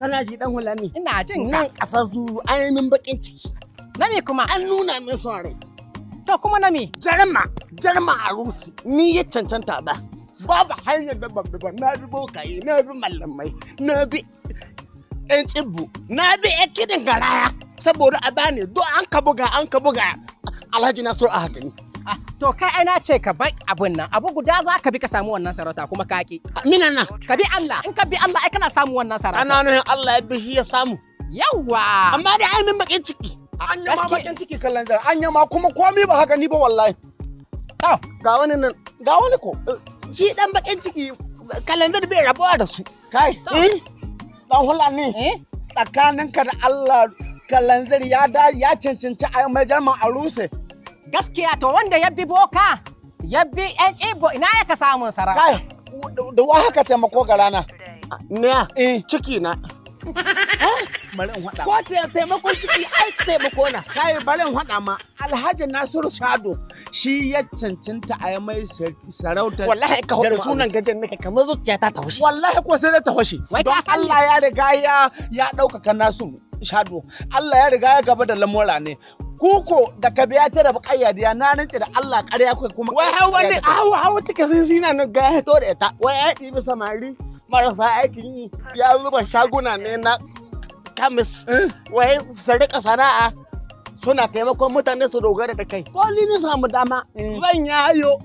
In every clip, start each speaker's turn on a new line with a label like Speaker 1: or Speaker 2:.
Speaker 1: Kana ji dan hulani?
Speaker 2: Ina jin ka.
Speaker 1: Nan kasar Zuru an yi min bakin ciki.
Speaker 2: Na me kuma?
Speaker 1: An nuna min son rai.
Speaker 2: To kuma na me?
Speaker 1: Jarma a rusi. Ni ya cancanta ba. Babu hanyar da babba ba. Na bi bokaye, na bi mallamai, na bi ƴan tsibbu, na bi ƴan kidin garaya. Saboda a bani do an ka buga. Alhaji Nasiru a haka ni.
Speaker 2: To kai ai na ce ka bai abun nan. Abu guda za ka bi ka samu wannan sarauta kuma ka ki.
Speaker 1: Mina nan.
Speaker 2: Ka bi Allah. In ka bi Allah ai kana samu wannan sarauta.
Speaker 1: Ana nan Allah ya bi shi ya samu.
Speaker 2: Yawwa.
Speaker 1: Amma dai ai min bakin ciki.
Speaker 3: Anya ma bakin ciki kalanzir. Anya ma kuma komai ba haka ni ba wallahi.
Speaker 1: To ga wani nan. Ga wani ko. Shi dan bakin ciki kalanzir bai rabuwa da su.
Speaker 3: Kai. Dan hulani. Tsakaninka da Allah kalanzir ya cancanci a mai jarman a ruse.
Speaker 2: Gaskiya to wanda ya bi boka ya bi ƴan cibo ina ya ka samun sarauta.
Speaker 3: Kai. Da wa haka taimako ga rana.
Speaker 1: Ne ciki na.
Speaker 3: Bari in haɗa.
Speaker 1: Ko ce taimakon ciki ai taimako na.
Speaker 3: Kai bari in haɗa ma Alhaji Nasiru Shadow shi ya cancanta a mai sarauta.
Speaker 1: Wallahi ka hudu sunan gajen nake kamar zuciyata ta hushe.
Speaker 3: Wallahi ko sai ta hushe. Don Allah ya riga ya ɗaukaka Nasiru Shadow. Allah ya riga ya gaba da lamura ne. Kuko da ka biya ta da buƙayyadiya na rance da Allah ƙarya kuka kuma.
Speaker 1: Wai hau wani hau take sina nan ga ya to da ita. Wai ya ɗibi samari marasa aikin yi ya zuba shaguna ne na kamis. Wai su riƙa sana'a suna taimakon mutane su dogara da kai. Ko ni samu dama zan yayo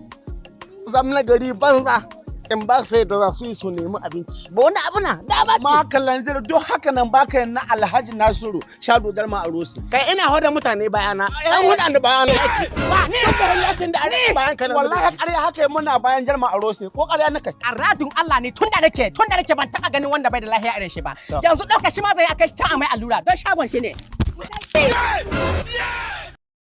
Speaker 1: zamna gari banza in ba sai da za su yi su nemi abinci. Ba wani abu na dama ce.
Speaker 3: Ma kalanzir don haka nan baka yin na Alhaji Nasiru Shadow Darma a Rosi.
Speaker 1: Kai ina hoda mutane bayana. Yan hudanda bayana ake. Ba ni da halatin da ake bayan kana.
Speaker 3: Wallahi ƙarya haka muna bayan Jarma a Rosi ko ƙarya na kai.
Speaker 2: Aradun Allah ne tunda nake ban taɓa ganin wanda bai da lafiya irin shi ba. Yanzu ɗauka shi ma zai aka shi ta amai allura don shagon shi ne.